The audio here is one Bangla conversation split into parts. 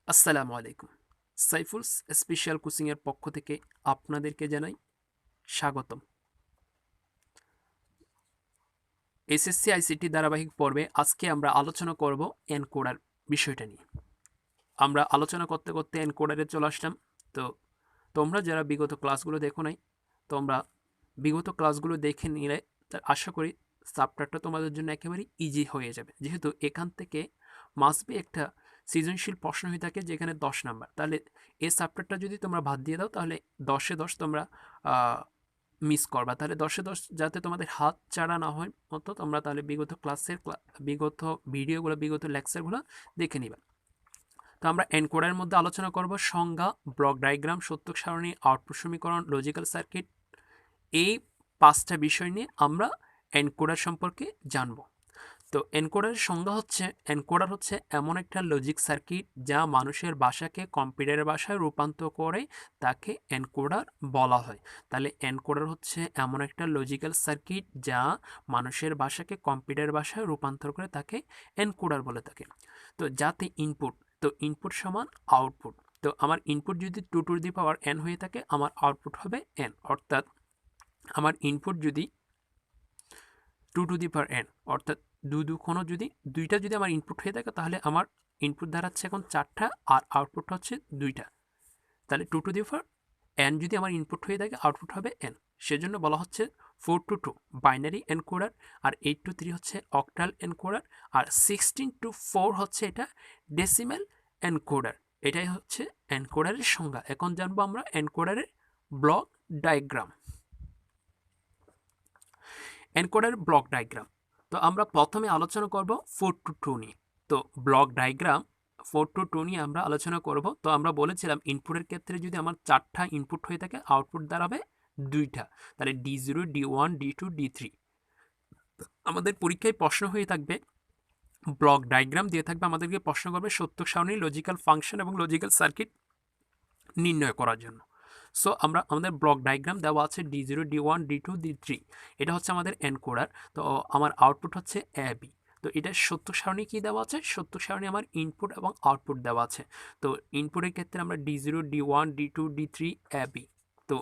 আসসালামু আলাইকুম। সাইফুলস স্পেশাল কোচিংয়ের পক্ষ থেকে আপনাদেরকে জানাই স্বাগতম। এসএসসি আইসিটি ধারাবাহিক পর্বে আজকে আমরা আলোচনা করব এনকোডার বিষয়টা নিয়ে। আমরা আলোচনা করতে করতে এনকোডারে চলে আসলাম। তো তোমরা যারা বিগত ক্লাসগুলো দেখো নাই, তোমরা বিগত ক্লাসগুলো দেখে নিলে আশা করি চ্যাপ্টারটা তোমাদের জন্য একেবারেই ইজি হয়ে যাবে, যেহেতু এখান থেকে মাস্ট বি একটা সৃজনশীল প্রশ্ন হয়ে থাকে যেখানে 10 নাম্বার। তাহলে এই চ্যাপ্টারটা যদি তোমরা বাদ দিয়ে দাও তাহলে 10-এ 10 তোমরা মিস করবা। তাহলে 10-এ 10 যাতে তোমাদের হাত ছাড়া না হয় মতো তোমরা তাহলে বিগত ক্লাসের বিগত ভিডিওগুলো, বিগত লেকচারগুলো দেখে নিবা। তো আমরা এনকোডারের মধ্যে আলোচনা করব সংজ্ঞা, ব্লক ডায়াগ্রাম, সত্যক সারণী, আউটপুট সমীকরণ, লজিক্যাল সার্কিট। এই 5টা বিষয় নিয়ে আমরা এনকোডার সম্পর্কে জানব। তো এনকোডারের সংজ্ঞা হচ্ছে, এনকোডার হচ্ছে এমন একটা লজিক সার্কিট যা মানুষের ভাষাকে কম্পিউটারের ভাষায় রূপান্তর করে তাকে এনকোডার বলা হয়। তাহলে এনকোডার হচ্ছে এমন একটা লজিক্যাল সার্কিট যা মানুষের ভাষাকে কম্পিউটারের ভাষায় রূপান্তর করে তাকে এনকোডার বলে থাকে। তো যাতে ইনপুট, তো ইনপুট সমান আউটপুট। তো আমার ইনপুট যদি 2 টু দি পাওয়ার n হয়ে থাকে, আমার আউটপুট হবে n। অর্থাৎ আমার ইনপুট যদি 2 টু দি পাওয়ার n, অর্থাৎ যদি দুইটা যদি আমার ইনপুট হয়ে থাকে তাহলে আমার ইনপুট দাঁড়াচ্ছে এখন 4টা আর আউটপুট হচ্ছে 2টা। তাহলে 2 টু দি পাওয়ার n যদি আমার ইনপুট হয়ে থাকে, আউটপুট হবে n। সেজন্য বলা হচ্ছে 4 টু 2 বাইনারি এনকোডার, আর 8 টু 3 হচ্ছে অক্টাল এনকোডার, আর 16 টু 4 হচ্ছে এটা ডেসিমেল এনকোডার। এটাই হচ্ছে এনকোডারের সংজ্ঞা। এখন জানবো আমরা এনকোডারের ব্লক ডায়াগ্রাম। এনকোডারের ব্লক ডায়াগ্রাম, তো আমরা প্রথমে আলোচনা করব 4 টু 2 নিয়ে। তো ব্লক ডায়াগ্রাম 4 টু 2 নিয়ে আমরা আলোচনা করব। তো আমরা বলেছিলাম ইনপুটের ক্ষেত্রে যদি আমার 4টা ইনপুট হয়ে থাকে, আউটপুট দাঁড়াবে 2টা। তাহলে D0, D1, D2, D3। আমাদের পরীক্ষায় প্রশ্ন হয়ে থাকবে, ব্লক ডায়াগ্রাম দিয়ে থাকবে, আমাদেরকে প্রশ্ন করবে সত্যক সারণী, লজিক্যাল ফাংশন এবং লজিক্যাল সার্কিট নির্ণয় করার জন্য। সো আমাদের ব্লক ডায়াগ্রাম দেওয়া আছে D0, D1, D2, D3। এটা হচ্ছে আমাদের এনকোডার। তো আমার আউটপুট হচ্ছে AB। তো এটা সত্যক সারণী কী দেওয়া আছে? সত্যক সারণী আমার ইনপুট এবং আউটপুট দেওয়া আছে। তো ইনপুটের ক্ষেত্রে আমরা D0, D1, D2, D3, AB। তো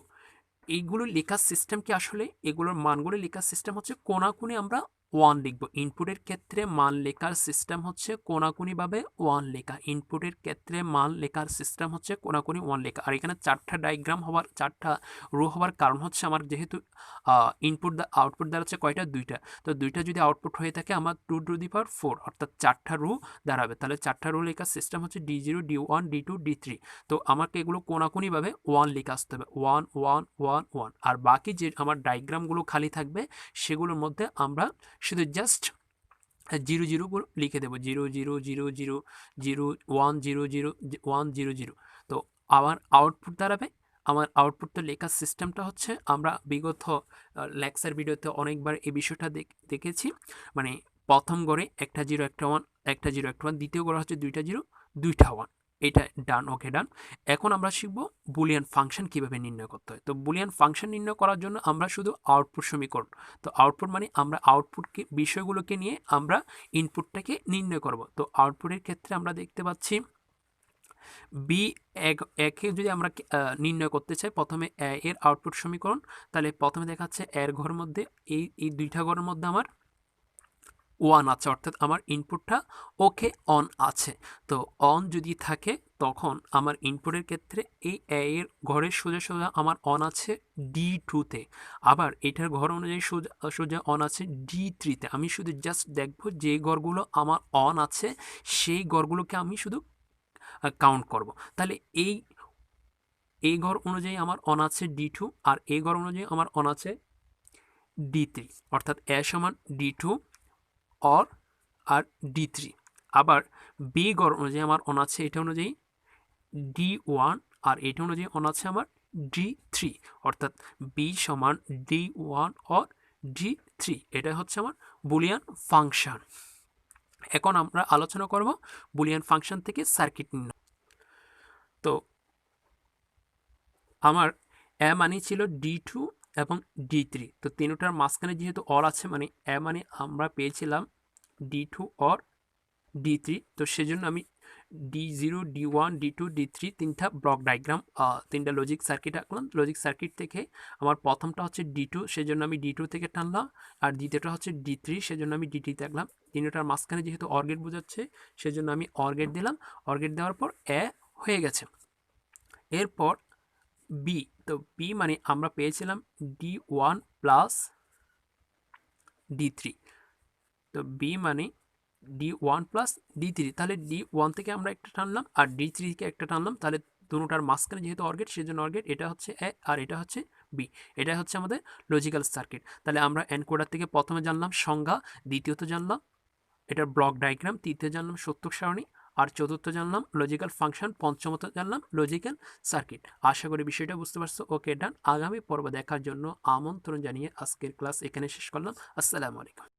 এইগুলো লেখার সিস্টেম কি, আসলে এগুলোর মানগুলো লেখার সিস্টেম হচ্ছে কোনাকুনি আমরা 1 লিখব। ইনপুটের ক্ষেত্রে মান লেখার সিস্টেম হচ্ছে কোনাকুনিভাবে 1 লেখা। ইনপুটের ক্ষেত্রে মান লেখার সিস্টেম হচ্ছে কোনাকুনি 1 লেখা। আর এখানে 4টা ডায়াগ্রাম হওয়ার, 4টা রো হওয়ার কারণ হচ্ছে আমার যেহেতু ইনপুট আউটপুট দাঁড়াচ্ছে কয়টা? 2টা। তো 2টা যদি আউটপুট হয়ে থাকে আমার 2 টু দি পাওয়ার 4, অর্থাৎ 4টা রো দাঁড়াবে। তাহলে 4টা রো লেখার সিস্টেম হচ্ছে D0, D1, D2, D3। তো আমাকে এগুলো কোনাকুনিভাবে 1 লিখে আসতে হবে, 1 1 1 1। আর বাকি যে আমার ডায়াগ্রামগুলো খালি থাকবে সেগুলোর মধ্যে আমরা শুধু জাস্ট 0 0 লিখে দেবো, 0 0 0 0 0 0 1 0 0 1 0 0। তো আমার আউটপুট দাঁড়াবে, আমার আউটপুট তো লেখার সিস্টেমটা হচ্ছে, আমরা বিগত লেকচার ভিডিওতে অনেকবার এই বিষয়টা দেখেছি। মানে প্রথম গড়ে একটা 0 একটা 1, একটা 0 একটা 1, দ্বিতীয় গড়ে হচ্ছে 2টা 0 2টা 1। এটা ডান, ওকে ডান। এখন আমরা শিখবো বুলিয়ান ফাংশন কিভাবে নির্ণয় করতে হয়। তো বুলিয়ান ফাংশন নির্ণয় করার জন্য আমরা শুধু আউটপুট সমীকরণ, তো আউটপুট মানে আমরা আউটপুটকে বিষয়গুলোকে নিয়ে আমরা ইনপুটটাকে নির্ণয় করব। তো আউটপুটের ক্ষেত্রে আমরা দেখতে পাচ্ছি বি একে যদি আমরা নির্ণয় করতে চাই, প্রথমে এর আউটপুট সমীকরণ। তাহলে প্রথমে দেখাচ্ছে এর ঘরের মধ্যে এই 2টা ঘরের মধ্যে আমার 1 আছে, অর্থাৎ আমার ইনপুটটা ওকে অন আছে। তো অন যদি থাকে তখন আমার ইনপুটের ক্ষেত্রে এই এর ঘরের সোজা সোজা আমার অন আছে D2-তে, আবার এটার ঘর অনুযায়ী সোজা সোজা অন আছে D3-তে। আমি শুধু জাস্ট দেখবো যে ঘরগুলো আমার অন আছে সেই ঘরগুলোকে আমি শুধু কাউন্ট করব। তাহলে এই ঘর অনুযায়ী আমার অন আছে D2, আর এই ঘর অনুযায়ী আমার অন আছে D3, অর্থাৎ এ সমান D2 অর আর D3। আবার বি ঘর অনুযায়ী আমার অন আছে এটা অনুযায়ী D1, আর এটা অনুযায়ী অন আছে আমার D3, অর্থাৎ বি সমান D1 অর D3। এটা হচ্ছে আমার বুলিয়ান ফাংশন। এখন আমরা আলোচনা করব বুলিয়ান ফাংশন থেকে সার্কিট নির্ণয়। তো আমার এ মানে ছিল D2 এবং D3। তো তিনটার মাঝখানে যেহেতু অর আছে, মানে এ মানে আমরা পেয়েছিলাম D2 অর D3। তো সেজন্য আমি D0, D1, D2, D3 তিনটা ব্লক ডায়াগ্রাম, তিনটা লজিক সার্কিট আঁকলাম। লজিক সার্কিট থেকে আমার প্রথমটা হচ্ছে D2, সেজন্য আমি D2 থেকে টানলাম, আর দ্বিতীয়টা হচ্ছে D3, সেজন্য আমি D3 তে আঁকলাম। তিনটার মাঝখানে যেহেতু অর গেট বোঝাচ্ছে সেজন্য আমি অর গেট দিলাম। অর গেট দেওয়ার পর এ হয়ে গেছে। এরপর বি, তো বি মানে আমরা পেয়েছিলাম D1 প্লাস D3, তো বি মানে D1 প্লাস D3, তাহলে D1 থেকে আমরা একটা টানলাম আর D3 থেকে একটা টানলাম, তাহলে দুটোটার মাঝখানে যেহেতু অর্গেট সেজন্য অর্গেট, এটা হচ্ছে এ আর এটা হচ্ছে বি। এটা হচ্ছে আমাদের লজিক্যাল সার্কিট। তাহলে আমরা এনকোডার থেকে প্রথমে জানলাম সংজ্ঞা, দ্বিতীয়ত জানলাম এটার ব্লক ডায়াগ্রাম, তৃতীয় জানলাম সত্যক সারণী, আর চতুর্থ জানলাম লজিক্যাল ফাংশন, পঞ্চমত জানলাম লজিক্যাল সার্কিট। আশা করি বিষয়টা বুঝতে পারছো। ওকে ডান। আগামী পর্ব দেখার জন্য আমন্ত্রণ জানিয়ে আজকের ক্লাস এখানে শেষ করলাম। আসসালামু আলাইকুম।